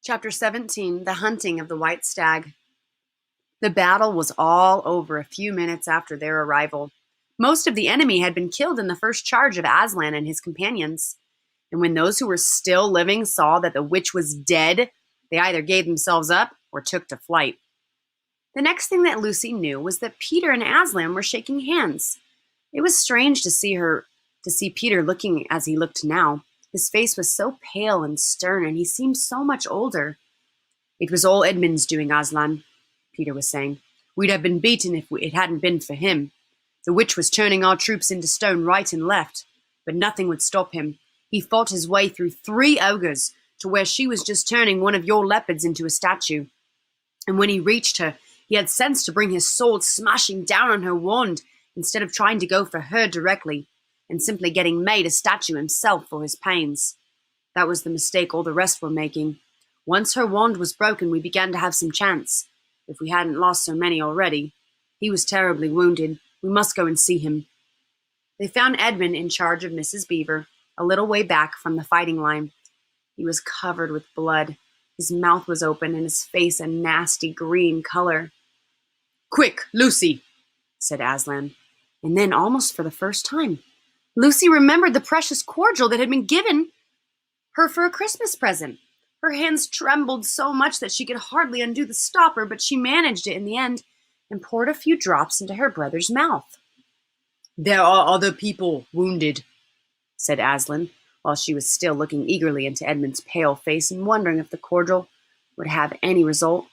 Chapter 17, The Hunting of the White Stag. The battle was all over a few minutes after their arrival. Most of the enemy had been killed in the first charge of Aslan and his companions. And when those who were still living saw that the witch was dead, they either gave themselves up or took to flight. The next thing that Lucy knew was that Peter and Aslan were shaking hands. It was strange to see Peter looking as he looked now. His face was so pale and stern, and he seemed so much older. "It was all Edmund's doing, Aslan," Peter was saying. "We'd have been beaten if it hadn't been for him. The witch was turning our troops into stone right and left, but nothing would stop him. He fought his way through 3 ogres to where she was just turning one of your leopards into a statue. And when he reached her, he had sense to bring his sword smashing down on her wand instead of trying to go for her directly and simply getting made a statue himself for his pains. That was the mistake all the rest were making. Once her wand was broken, we began to have some chance, if we hadn't lost so many already. He was terribly wounded. We must go and see him." They found Edmund in charge of Mrs. Beaver, a little way back from the fighting line. He was covered with blood. His mouth was open and his face a nasty green color. "Quick, Lucy," said Aslan. And then, almost for the first time, Lucy remembered the precious cordial that had been given her for a Christmas present. Her hands trembled so much that she could hardly undo the stopper, but she managed it in the end and poured a few drops into her brother's mouth. "There are other people wounded," said Aslan, while she was still looking eagerly into Edmund's pale face and wondering if the cordial would have any result.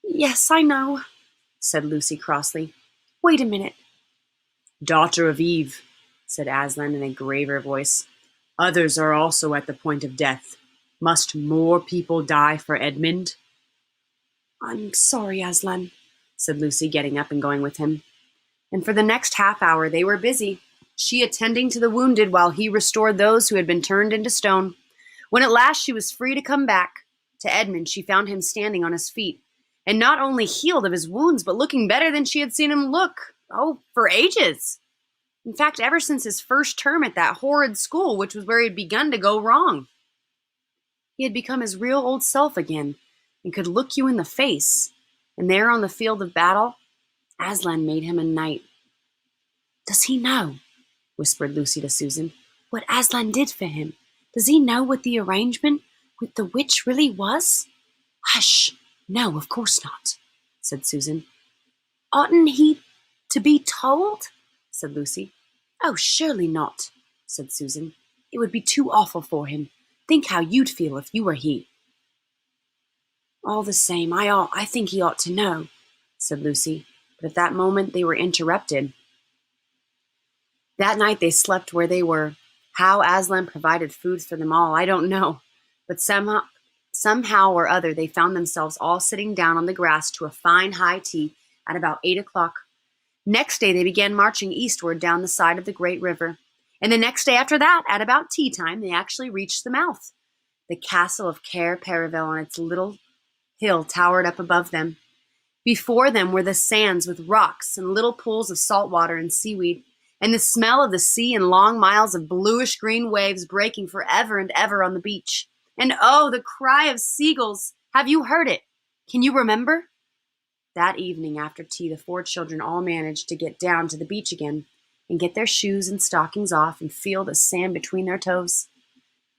"Yes, I know," said Lucy crossly. "Wait a minute." "Daughter of Eve," said Aslan in a graver voice, "others are also at the point of death. Must more people die for Edmund?" "I'm sorry, Aslan," said Lucy, getting up and going with him. And for the next half hour they were busy, she attending to the wounded while he restored those who had been turned into stone. When at last she was free to come back to Edmund, she found him standing on his feet, and not only healed of his wounds, but looking better than she had seen him look, for ages. In fact, ever since his first term at that horrid school, which was where he had begun to go wrong. He had become his real old self again, and could look you in the face. And there on the field of battle, Aslan made him a knight. "Does he know," whispered Lucy to Susan, "what Aslan did for him? Does he know what the arrangement with the witch really was?" "Hush! No, of course not," said Susan. "Oughtn't he to be told?" said Lucy. "Oh, surely not," said Susan. "It would be too awful for him. Think how you'd feel if you were he." "All the same, I think he ought to know," said Lucy, but at that moment they were interrupted. That night they slept where they were. How Aslan provided food for them all, I don't know, but somehow or other they found themselves all sitting down on the grass to a fine high tea at about 8 o'clock. Next day they began marching eastward down the side of the great river, and the next day after that, at about tea time, they actually reached the mouth. The castle of Cair Paravel on its little hill towered up above them. Before them were the sands with rocks and little pools of salt water and seaweed, and the smell of the sea and long miles of bluish-green waves breaking forever and ever on the beach. And oh, the cry of seagulls! Have you heard it? Can you remember? That evening after tea, the 4 children all managed to get down to the beach again and get their shoes and stockings off and feel the sand between their toes.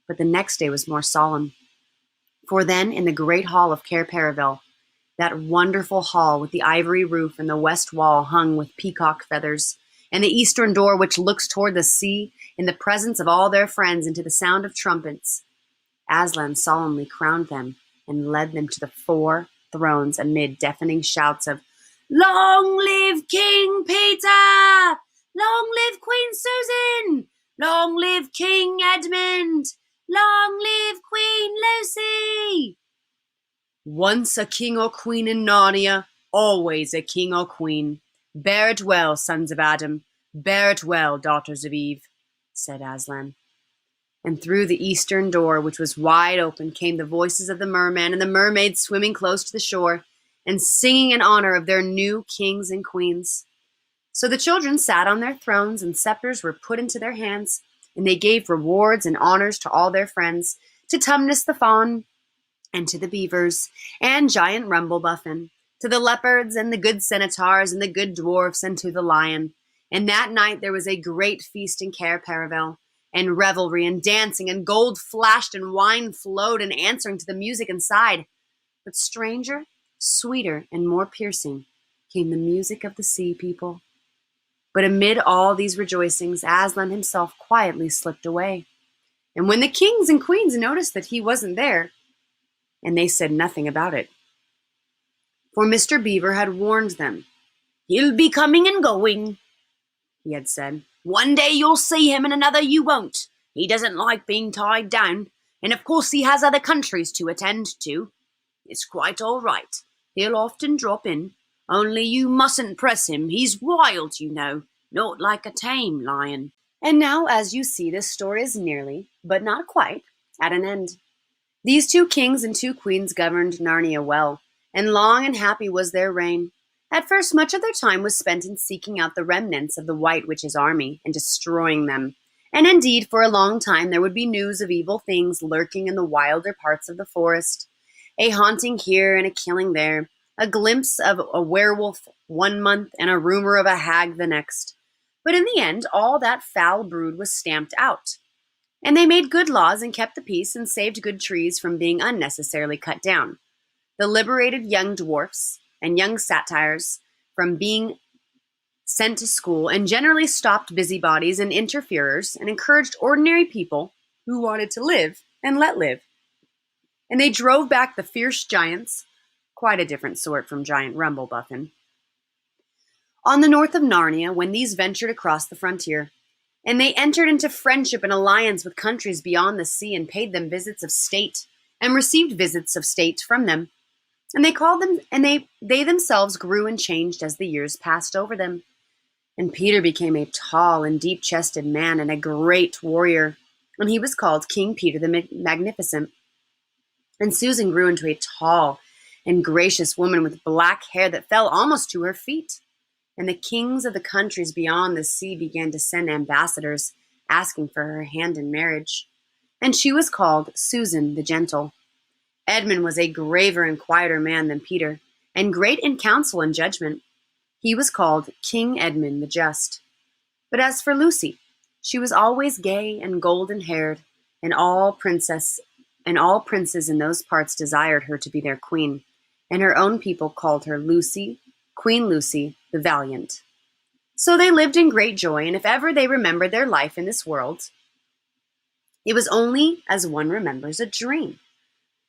But the next day was more solemn. For then, in the great hall of Cair Paravel, that wonderful hall with the ivory roof and the west wall hung with peacock feathers, and the eastern door which looks toward the sea, in the presence of all their friends and to the sound of trumpets, Aslan solemnly crowned them and led them to the 4 thrones amid deafening shouts of "Long live King Peter! Long live Queen Susan! Long live King Edmund! Long live Queen Lucy!" "Once a king or queen in Narnia, always a king or queen. Bear it well, sons of Adam. Bear it well, daughters of Eve," said Aslan. And through the eastern door, which was wide open, came the voices of the mermen and the mermaids swimming close to the shore and singing in honor of their new kings and queens. So the children sat on their thrones, and scepters were put into their hands, and they gave rewards and honors to all their friends, to Tumnus the fawn, and to the beavers, and giant Rumblebuffin, to the leopards, and the good centaurs, and the good dwarfs, and to the lion. And that night there was a great feast in Cair Paravel, and revelry, and dancing, and gold flashed, and wine flowed, and answering to the music inside. But stranger, sweeter, and more piercing came the music of the sea people. But amid all these rejoicings, Aslan himself quietly slipped away. And when the kings and queens noticed that he wasn't there, and they said nothing about it, for Mr. Beaver had warned them. "He'll be coming and going," he had said. "One day you'll see him and another you won't. He doesn't like being tied down, and of course he has other countries to attend to. It's quite all right. He'll often drop in, only you mustn't press him. He's wild, you know, not like a tame lion." And now, as you see, this story is nearly, but not quite, at an end. These 2 kings and 2 queens governed Narnia well, and long and happy was their reign. At first, much of their time was spent in seeking out the remnants of the White Witch's army and destroying them. And indeed, for a long time there would be news of evil things lurking in the wilder parts of the forest. A haunting here and a killing there, a glimpse of a werewolf one month and a rumor of a hag the next. But in the end, all that foul brood was stamped out. And they made good laws and kept the peace and saved good trees from being unnecessarily cut down. The liberated young dwarfs and young satyrs from being sent to school and generally stopped busybodies and interferers and encouraged ordinary people who wanted to live and let live. And they drove back the fierce giants, quite a different sort from giant Rumblebuffin, on the north of Narnia when these ventured across the frontier. And they entered into friendship and alliance with countries beyond the sea and paid them visits of state and received visits of state from them. And they called them, and they themselves grew and changed as the years passed over them. And Peter became a tall and deep-chested man and a great warrior, and he was called King Peter the Magnificent. And Susan grew into a tall and gracious woman with black hair that fell almost to her feet. And the kings of the countries beyond the sea began to send ambassadors asking for her hand in marriage. And she was called Susan the Gentle. Edmund was a graver and quieter man than Peter, and great in counsel and judgment. He was called King Edmund the Just. But as for Lucy, she was always gay and golden-haired, and all princes in those parts desired her to be their queen, and her own people called her Lucy, Queen Lucy the Valiant. So they lived in great joy, and if ever they remembered their life in this world, it was only as one remembers a dream.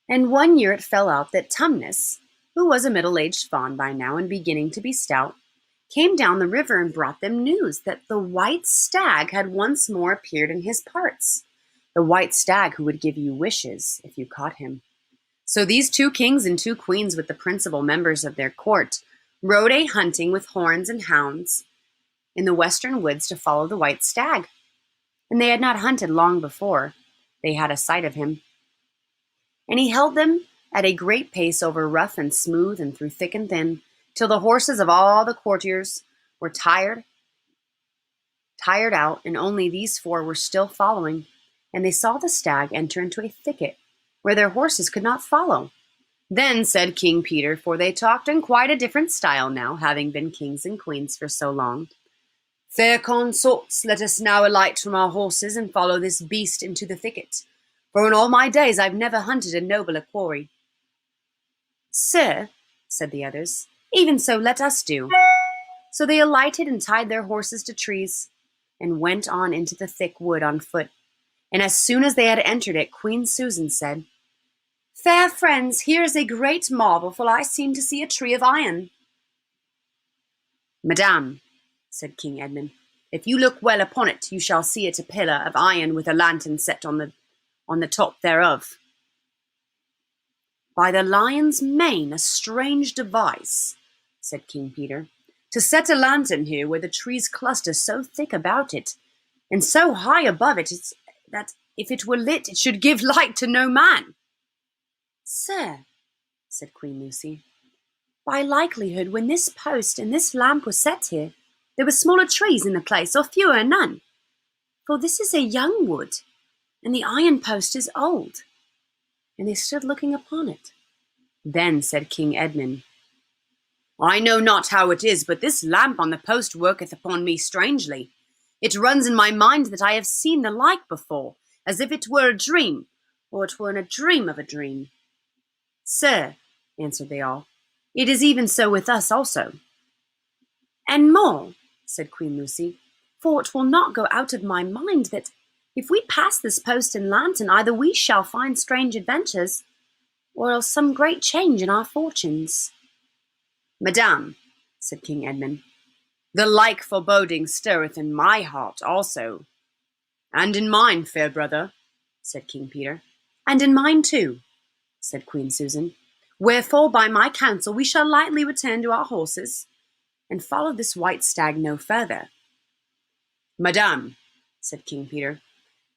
And one year it fell out that Tumnus, who was a middle-aged faun by now and beginning to be stout, came down the river and brought them news that the white stag had once more appeared in his parts, the white stag who would give you wishes if you caught him. So these 2 kings and 2 queens with the principal members of their court rode a hunting with horns and hounds in the western woods to follow the white stag. And they had not hunted long before they had a sight of him. And he held them at a great pace over rough and smooth and through thick and thin, till the horses of all the courtiers were tired out, and only these 4 were still following. And they saw the stag enter into a thicket where their horses could not follow. Then said King Peter, for they talked in quite a different style now, having been kings and queens for so long, "Fair consorts, let us now alight from our horses and follow this beast into the thicket. For in all my days I've never hunted a nobler quarry." "Sir," said the others, "even so let us do." So they alighted and tied their horses to trees and went on into the thick wood on foot. And as soon as they had entered it, Queen Susan said, "Fair friends, here is a great marvel, for I seem to see a tree of iron." "Madame," said King Edmund, "if you look well upon it, you shall see it a pillar of iron with a lantern set on the top thereof." "By the lion's mane, a strange device," said King Peter, "to set a lantern here where the trees cluster so thick about it, and so high above it, that if it were lit, it should give light to no man." "Sir," said Queen Lucy, "by likelihood, when this post and this lamp were set here, there were smaller trees in the place, or fewer none. For this is a young wood, and the iron post is old." and they stood looking upon it. Then said King Edmund, I know not how it is, but this lamp on the post worketh upon me strangely. It runs in my mind that I have seen the like before, as if it were a dream, or it were in a dream of a dream. Sir, answered they all, it is even so with us also. And more, said Queen Lucy, for it will not go out of my mind that if we pass this post and lantern, either we shall find strange adventures, or else some great change in our fortunes. Madame, said King Edmund, the like foreboding stirreth in my heart also. And in mine, fair brother, said King Peter. And in mine too, said Queen Susan. Wherefore by my counsel we shall lightly return to our horses, and follow this white stag no further. Madame, said King Peter,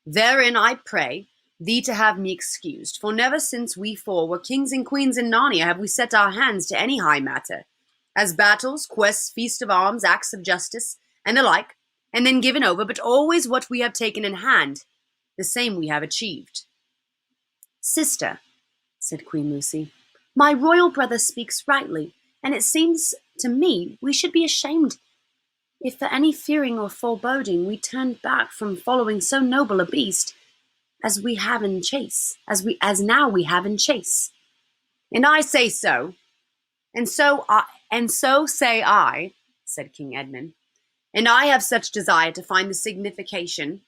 therein I pray thee to have me excused, for never since we four were kings and queens in Narnia have we set our hands to any high matter, as battles, quests, feast of arms, acts of justice, and the like, and then given over, but always what we have taken in hand, the same we have achieved. Sister, said Queen Lucy, my royal brother speaks rightly, and it seems to me we should be ashamed if for any fearing or foreboding we turned back from following so noble a beast as we have in chase, as now we have in chase. And I say so, and so say I, said King Edmund, and I have such desire to find the signification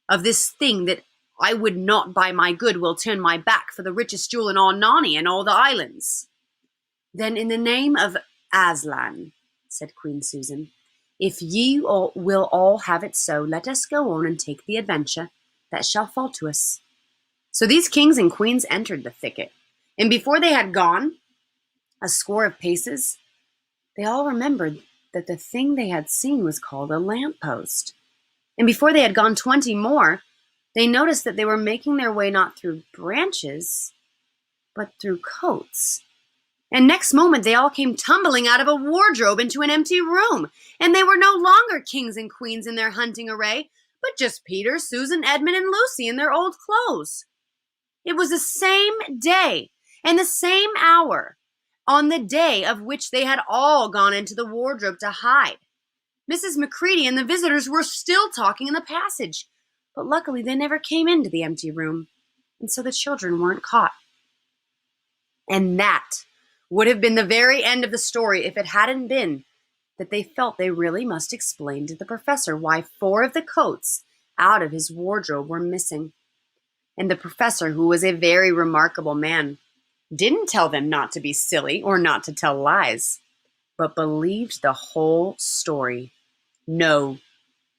of this thing that I would not by my good will turn my back for the richest jewel in all Narnia and all the islands. Then in the name of Aslan, said Queen Susan, if ye will all have it so, let us go on and take the adventure that shall fall to us. So these kings and queens entered the thicket, and before they had gone a score of paces, they all remembered that the thing they had seen was called a lamppost. And before they had gone 20 more, they noticed that they were making their way not through branches, but through coats. And next moment they all came tumbling out of a wardrobe into an empty room, and they were no longer kings and queens in their hunting array, but just Peter, Susan, Edmund, and Lucy in their old clothes. It was the same day and the same hour on the day of which they had all gone into the wardrobe to hide. Mrs. Macready and the visitors were still talking in the passage, but luckily they never came into the empty room, and so the children weren't caught. And that would have been the very end of the story if it hadn't been that they felt they really must explain to the professor why 4 of the coats out of his wardrobe were missing. And the professor, who was a very remarkable man, didn't tell them not to be silly or not to tell lies, but believed the whole story. No,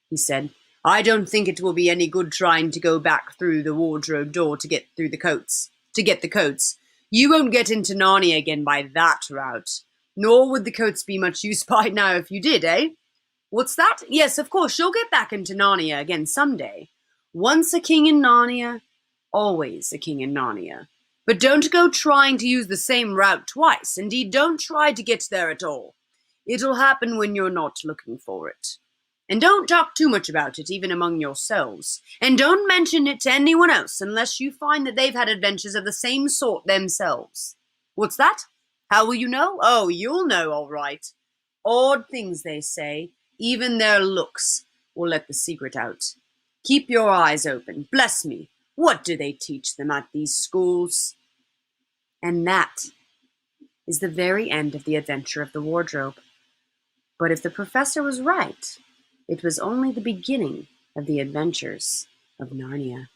he said, I don't think it will be any good trying to go back through the wardrobe door to get the coats. You won't get into Narnia again by that route. Nor would the coats be much use by now if you did, eh? What's that? Yes, of course, you'll get back into Narnia again someday. Once a king in Narnia, always a king in Narnia. But don't go trying to use the same route twice. Indeed, don't try to get there at all. It'll happen when you're not looking for it. And don't talk too much about it, even among yourselves. And don't mention it to anyone else unless you find that they've had adventures of the same sort themselves. What's that? How will you know? Oh, you'll know, all right. Odd things, they say. Even their looks will let the secret out. Keep your eyes open. Bless me. What do they teach them at these schools? And that is the very end of the adventure of the wardrobe. But if the professor was right, it was only the beginning of the adventures of Narnia.